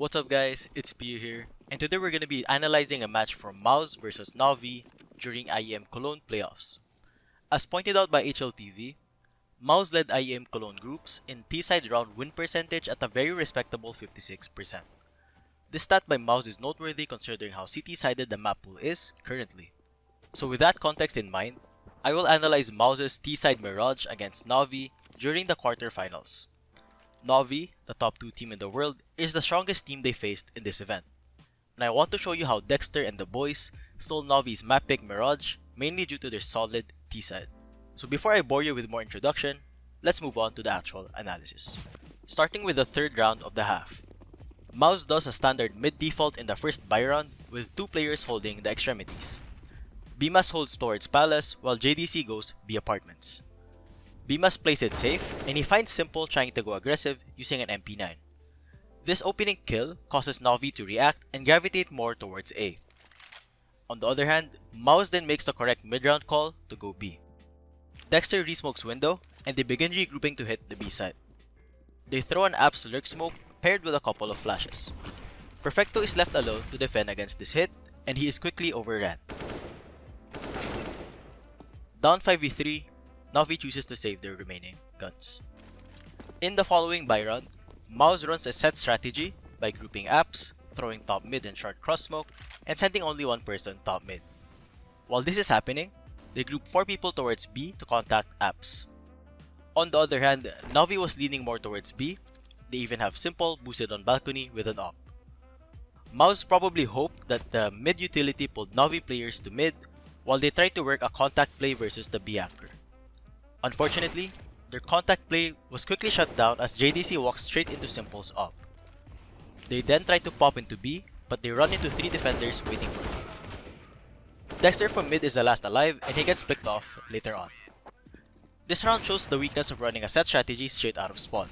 What's up guys, it's Pio here, and today we're going to be analyzing a match from Mouz versus Navi during IEM Cologne playoffs. As pointed out by HLTV, Mouz led IEM Cologne groups in T-side round win percentage at a very respectable 56%. This stat by Mouz is noteworthy considering how CT-sided the map pool is currently. So with that context in mind, I will analyze Mouz's T-side Mirage against Navi during the quarterfinals. Navi, the top 2 team in the world, is the strongest team they faced in this event. And I want to show you how Dexter and the boys stole Navi's map pick Mirage mainly due to their solid T-side. So before I bore you with more introduction, let's move on to the actual analysis. Starting with the third round of the half. Mouz does a standard mid default in the first buy round with 2 players holding the extremities. Bymas holds towards Palace while JDC goes B apartments. Bymas plays it safe, and he finds Simple trying to go aggressive using an MP9. This opening kill causes Navi to react and gravitate more towards A. On the other hand, Mouz then makes the correct mid-round call to go B. Dexter resmokes window, and they begin regrouping to hit the B side. They throw an Apps lurk smoke paired with a couple of flashes. Perfecto is left alone to defend against this hit, and he is quickly overran. Down 5v3, Navi chooses to save their remaining guns. In the following buy round, Mouz runs a set strategy by grouping apps, throwing top mid and short cross smoke, and sending only one person top mid. While this is happening, they group 4 people towards B to contact apps. On the other hand, Navi was leaning more towards B. They even have Simple boosted on balcony with an op. Mouz probably hoped that the mid utility pulled Navi players to mid while they tried to work a contact play versus the B anchor. Unfortunately, their contact play was quickly shut down as JDC walks straight into Simple's op. They then try to pop into B, but they run into 3 defenders waiting for them. Dexter from mid is the last alive and he gets picked off later on. This round shows the weakness of running a set strategy straight out of spawn.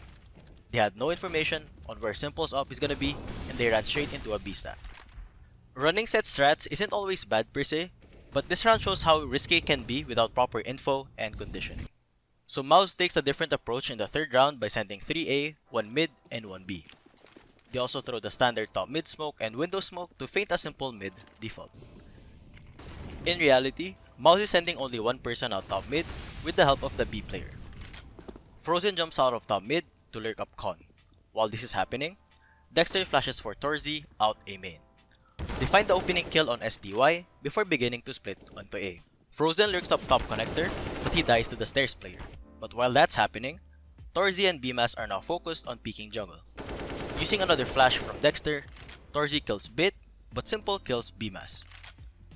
They had no information on where Simple's op is gonna be and they ran straight into a B stack. Running set strats isn't always bad per se, but this round shows how risky it can be without proper info and conditioning. So Mouz takes a different approach in the third round by sending 3A, 1 mid, and 1 B. They also throw the standard top mid smoke and window smoke to feint a simple mid default. In reality, Mouz is sending only one person out top mid with the help of the B player. Frozen jumps out of top mid to lurk up con. While this is happening, Dexter flashes for Torzi out A main. They find the opening kill on SDY before beginning to split onto A. Frozen lurks up top connector, but he dies to the stairs player. But while that's happening, Torzi and Bymas are now focused on peeking jungle. Using another flash from Dexter, Torzi kills Bit, but Simple kills Bymas.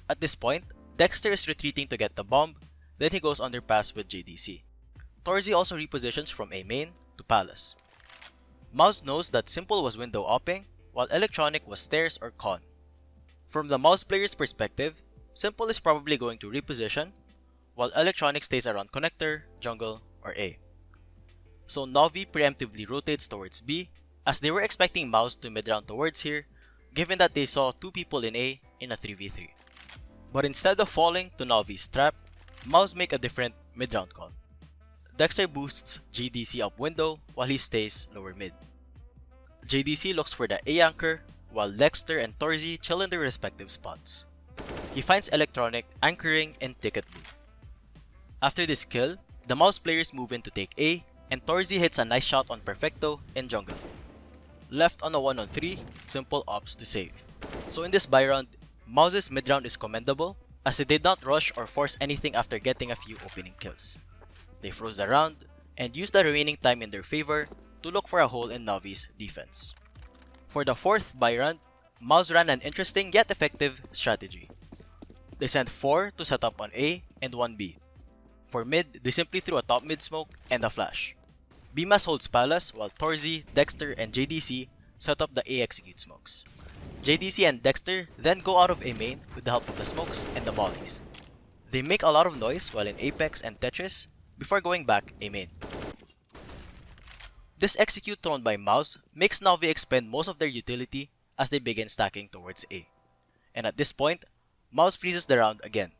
At this point, Dexter is retreating to get the bomb, then he goes underpass with JDC. Torzi also repositions from A main to Palace. Mouz knows that Simple was window opping, while Electronic was stairs or con. From the Mouz player's perspective, Simple is probably going to reposition, while Electronic stays around connector, jungle, or A. So Navi preemptively rotates towards B, as they were expecting Mouz to mid-round towards here, given that they saw 2 people in A in a 3v3. But instead of falling to Navi's trap, Mouz make a different mid-round call. Dexter boosts JDC up window while he stays lower mid. JDC looks for the A anchor, while Dexter and Torzi chill in their respective spots. He finds Electronic anchoring in ticket booth. After this kill, the Mouz players move in to take A, and Torzi hits a nice shot on Perfecto in jungle. Left on a 1-on-3, Simple opts to save. So in this buy round, Mouz's mid round is commendable as they did not rush or force anything after getting a few opening kills. They froze the round and used the remaining time in their favor to look for a hole in Navi's defense. For the fourth buy round, Mouz ran an interesting yet effective strategy. They sent 4 to set up on A and 1 B. For mid, they simply threw a top mid smoke and a flash. Bymas holds Palace while Torzi, Dexter, and JDC set up the A execute smokes. JDC and Dexter then go out of A main with the help of the smokes and the volleys. They make a lot of noise while in Apex and Tetris before going back A main. This execute thrown by Mouz makes Navi expend most of their utility as they begin stacking towards A. And at this point, Mouz freezes the round again.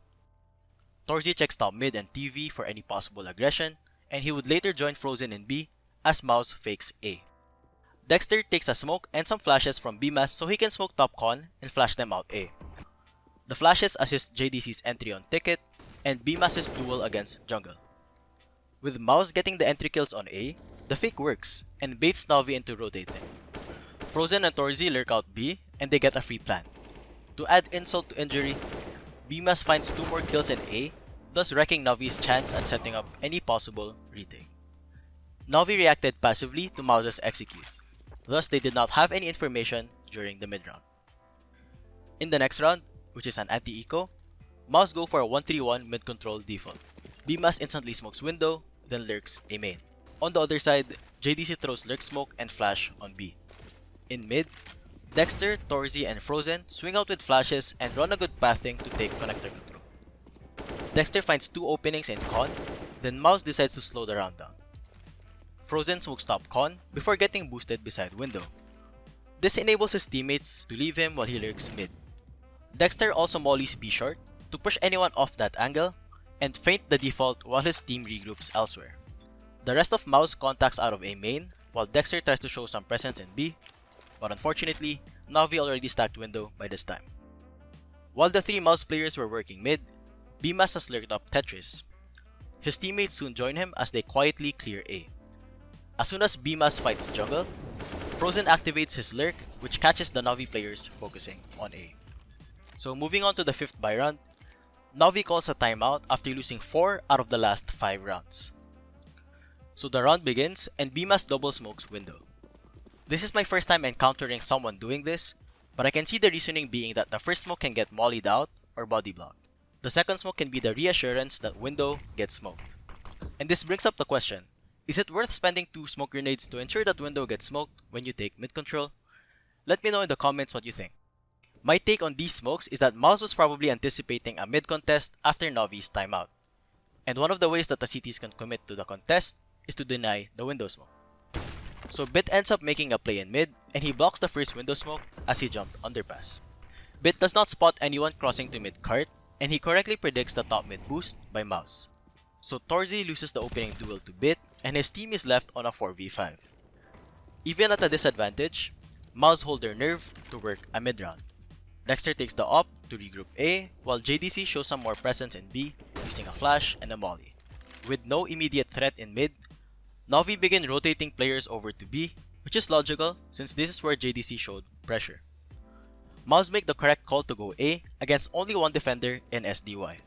Torzi checks top mid and TV for any possible aggression, and he would later join Frozen in B as Mouz fakes A. Dexter takes a smoke and some flashes from Bymas so he can smoke top con and flash them out A. The flashes assist JDC's entry on Ticket and Bymas' duel against jungle. With Mouz getting the entry kills on A, the fake works and baits Navi into rotating. Frozen and Torzi lurk out B and they get a free plant. To add insult to injury, Bymas finds 2 more kills in A, thus wrecking Navi's chance at setting up any possible retake. Navi reacted passively to Mouz's execute, thus they did not have any information during the mid round. In the next round, which is an anti-eco, Mouz go for a 1-3-1 mid-control default. Bymas instantly smokes window, then lurks A main. On the other side, JDC throws lurk smoke and flash on B. In mid, Dexter, Torzi, and Frozen swing out with flashes and run a good pathing to take connector control. Dexter finds 2 openings in con, then Mouz decides to slow the round down. Frozen smokes top con before getting boosted beside window. This enables his teammates to leave him while he lurks mid. Dexter also mollies B short to push anyone off that angle and feint the default while his team regroups elsewhere. The rest of Mouz contacts out of A main while Dexter tries to show some presence in B, but unfortunately, Navi already stacked window by this time. While the 3 Mouz players were working mid, Bymas has lurked up Tetris. His teammates soon join him as they quietly clear A. As soon as Bymas fights jungle, Frozen activates his lurk which catches the Navi players focusing on A. So moving on to the 5th buy round, Navi calls a timeout after losing 4 out of the last 5 rounds. So the round begins and Bymas double smokes window. This is my first time encountering someone doing this, but I can see the reasoning being that the first smoke can get mollied out or body blocked. The second smoke can be the reassurance that window gets smoked. And this brings up the question, is it worth spending 2 smoke grenades to ensure that window gets smoked when you take mid control? Let me know in the comments what you think. My take on these smokes is that Mouz was probably anticipating a mid contest after Navi's timeout. And one of the ways that the CTs can commit to the contest is to deny the window smoke. So Bit ends up making a play in mid and he blocks the first window smoke as he jumped underpass. Bit does not spot anyone crossing to mid cart and he correctly predicts the top mid boost by Mouz. So Torzi loses the opening duel to Bit and his team is left on a 4v5. Even at a disadvantage, Mouz hold their nerve to work a mid round. Dexter takes the op to regroup A while JDC shows some more presence in B using a flash and a molly. With no immediate threat in mid, Navi begin rotating players over to B, which is logical since this is where JDC showed pressure. Mouz make the correct call to go A against only one defender in SDY.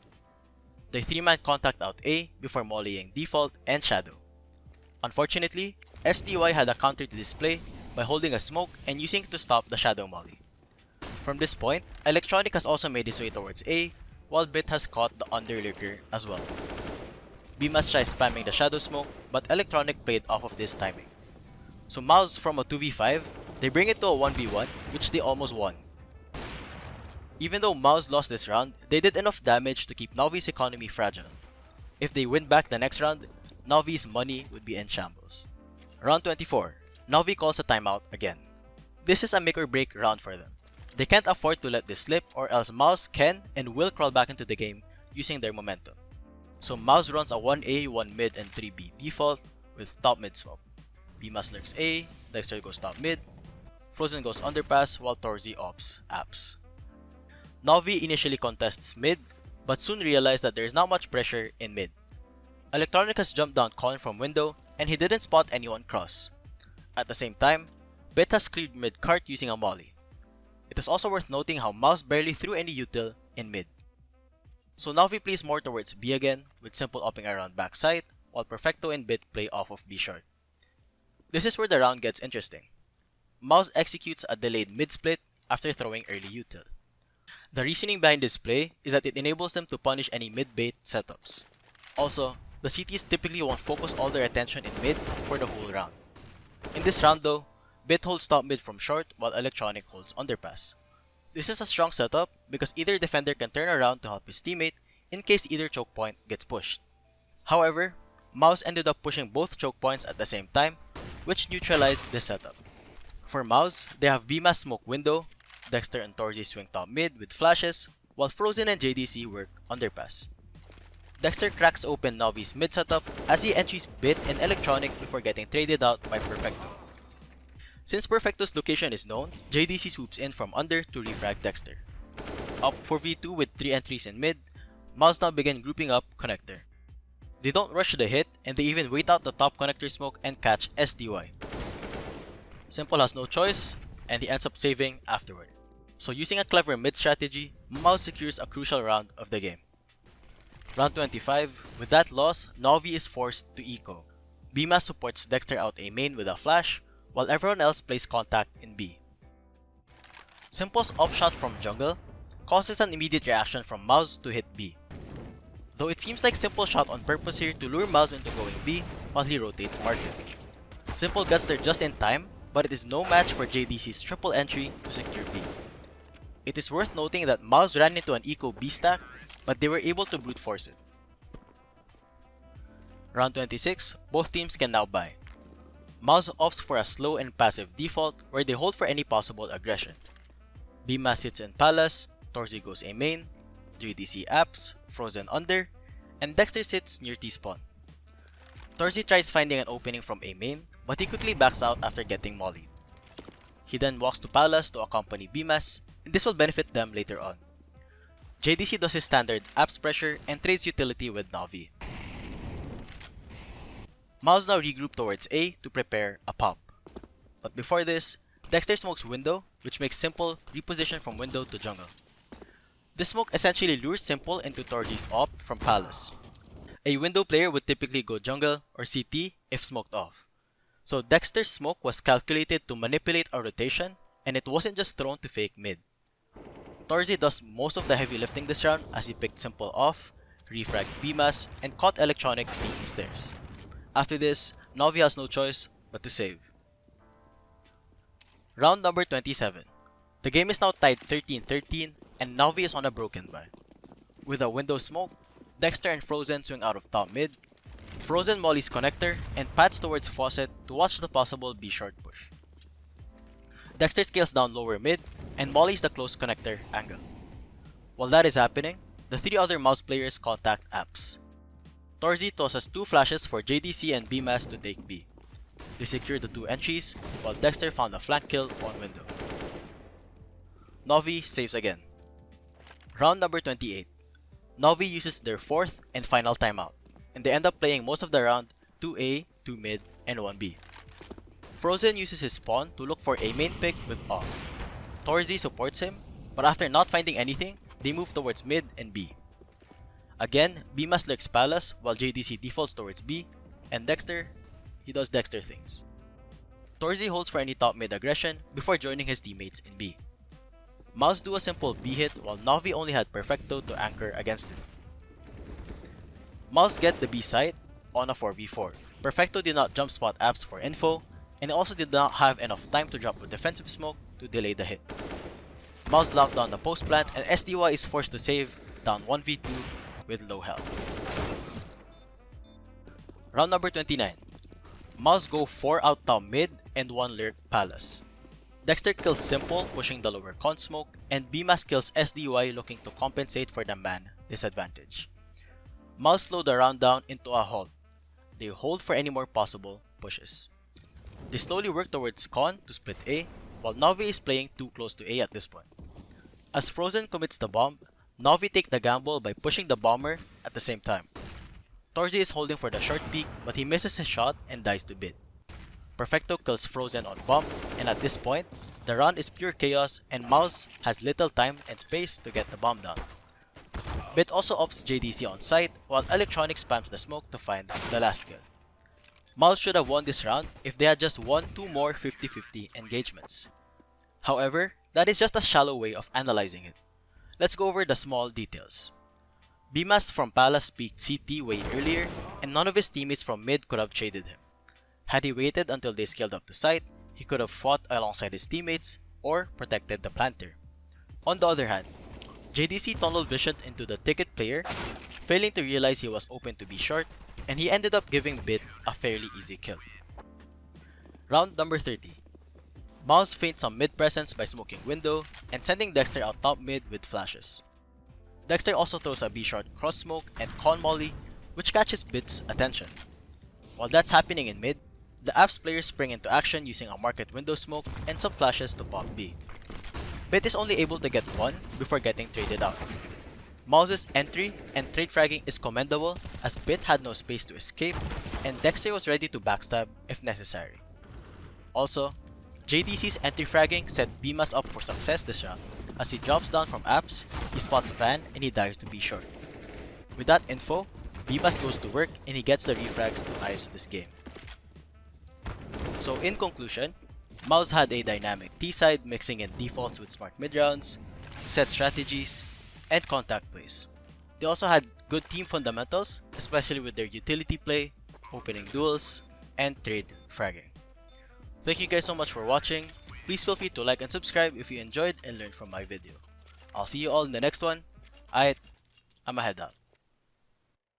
They 3-man contact out A before mollying default and shadow. Unfortunately, SDY had a counter to this play by holding a smoke and using it to stop the shadow molly. From this point, Electronic has also made his way towards A, while Bit has caught the underlurker as well. Bymas tries spamming the shadow smoke, but Electronic played off of this timing. So Mouz from a 2v5, they bring it to a 1v1, which they almost won. Even though Mouz lost this round, they did enough damage to keep Navi's economy fragile. If they win back the next round, Navi's money would be in shambles. Round 24, Navi calls a timeout again. This is a make or break round for them. They can't afford to let this slip or else Mouz can and will crawl back into the game using their momentum. So Mouz runs a 1A, 1 mid, and 3B default with top mid smoke. Bymas lurks A, Dexter goes top mid, Frozen goes underpass while Torzi ops apps. Navi initially contests mid, but soon realized that there is not much pressure in mid. Electronic has jumped down con from window and he didn't spot anyone cross. At the same time, Bit has cleared mid cart using a molly. It is also worth noting how Mouz barely threw any util in mid. So Navi plays more towards B again with simple upping around backside while Perfecto and Bit play off of B short. This is where the round gets interesting. Mouz executes a delayed mid split after throwing early util. The reasoning behind this play is that it enables them to punish any mid bait setups. Also, the CTs typically won't focus all their attention in mid for the whole round. In this round though, Bit holds top mid from short while Electronic holds underpass. This is a strong setup because either defender can turn around to help his teammate in case either choke point gets pushed. However, Mouz ended up pushing both choke points at the same time, which neutralized this setup. For Mouz, they have Bymas smoke window, Dexter and Torzi swing top mid with flashes, while Frozen and JDC work underpass. Dexter cracks open Navi's mid setup as he entries Bit and Electronic before getting traded out by Perfecto. Since Perfecto's location is known, JDC swoops in from under to refrag Dexter. Up 4v2 with 3 entries in mid, Mouz now begin grouping up connector. They don't rush the hit, and they even wait out the top connector smoke and catch SDY. Simple has no choice, and he ends up saving afterward. So using a clever mid strategy, Mouz secures a crucial round of the game. Round 25, with that loss, Navi is forced to eco. Bymas supports Dexter out A main with a flash, while everyone else plays contact in B. Simple's offshot from jungle causes an immediate reaction from Mouz to hit B. Though it seems like Simple shot on purpose here to lure Mouz into going B while he rotates market. Simple gets there just in time, but it is no match for JDC's triple entry to secure B. It is worth noting that Mouz ran into an eco B stack, but they were able to brute force it. Round 26, both teams can now buy. Mouz opts for a slow and passive default where they hold for any possible aggression. Bymas sits in Palace, Torzi goes A main, JDC apps, Frozen under, and Dexter sits near T-spawn. Torzi tries finding an opening from A main, but he quickly backs out after getting mollied. He then walks to Palace to accompany Bymas, and this will benefit them later on. JDC does his standard apps pressure and trades utility with Navi. Mouz now regroup towards A to prepare a pop. But before this, Dexter smokes window, which makes Simple reposition from window to jungle. This smoke essentially lures Simple into Torji's op from Palace. A window player would typically go jungle or CT if smoked off. So Dexter's smoke was calculated to manipulate a rotation, and it wasn't just thrown to fake mid. Torzi does most of the heavy lifting this round as he picked Simple off, refragged Bymas, and caught Electronic peeking stairs. After this, Navi has no choice but to save. Round number 27. The game is now tied 13-13 and Navi is on a broken buy. With a window smoke, Dexter and Frozen swing out of top mid, Frozen mollies connector and pats towards faucet to watch the possible B short push. Dexter scales down lower mid and mollies the close connector angle. While that is happening, the 3 other Mouz players contact apps. Torzi tosses 2 flashes for JDC and Bymas to take B. They secure the 2 entries, while Dexter found a flank kill on window. Navi saves again. Round number 28. Navi uses their 4th and final timeout, and they end up playing most of the round 2A, 2 mid, and 1B. Frozen uses his spawn to look for a main pick with off. Torzi supports him, but after not finding anything, they move towards mid and B. Again, Bymas lurks Palace while JDC defaults towards B, and Dexter, he does Dexter things. Torzi holds for any top mid aggression before joining his teammates in B. Mouz do a simple B hit while Navi only had Perfecto to anchor against it. Mouz get the B site on a 4v4. Perfecto did not jump spot apps for info, and also did not have enough time to drop a defensive smoke to delay the hit. Mouz locked down the post plant and SDY is forced to save down 1v2 with low health. Round number 29. Mouz go 4 out top mid and 1 lurk Palace. Dexter kills Simple pushing the lower con smoke, and Bymas kills SDY looking to compensate for the man disadvantage. Mouz slow the round down into a halt. They hold for any more possible pushes. They slowly work towards con to split A, while Navi is playing too close to A at this point. As Frozen commits the bomb, Navi take the gamble by pushing the bomber at the same time. Torzi is holding for the short peek, but he misses his shot and dies to Bit. Perfecto kills Frozen on bomb, and at this point, the round is pure chaos and Mouz has little time and space to get the bomb down. Bit also opts JDC on site, while Electronic spams the smoke to find the last kill. Mouz should have won this round if they had just won 2 more 50-50 engagements. However, that is just a shallow way of analyzing it. Let's go over the small details. Bymas from Palace peeked CT way earlier, and none of his teammates from mid could have traded him. Had he waited until they scaled up to site, he could have fought alongside his teammates or protected the planter. On the other hand, JDC tunnel visioned into the ticket player, failing to realize he was open to be short, and he ended up giving Bit a fairly easy kill. Round number 30. Mouz feints some mid presence by smoking window and sending Dexter out top mid with flashes. Dexter also throws a B short cross smoke and con molly, which catches Bit's attention. While that's happening in mid, The Apps players spring into action using a market window smoke and some flashes to pop B. Bit is only able to get one before getting traded out. Mouz's entry and trade fragging is commendable as Bit had no space to escape and Dexter was ready to backstab if necessary. Also, JDC's entry fragging set Bymas up for success this round as he drops down from Apps, he spots a fan and he dives to B short. With that info, Bymas goes to work and he gets the refrags to ice this game. So in conclusion, Mouz had a dynamic T-side mixing in defaults with smart mid-rounds, set strategies, and contact plays. They also had good team fundamentals, especially with their utility play, opening duels, and trade fragging. Thank you guys so much for watching. Please feel free to like and subscribe if you enjoyed and learned from my video. I'll see you all in the next one. I'ma head out.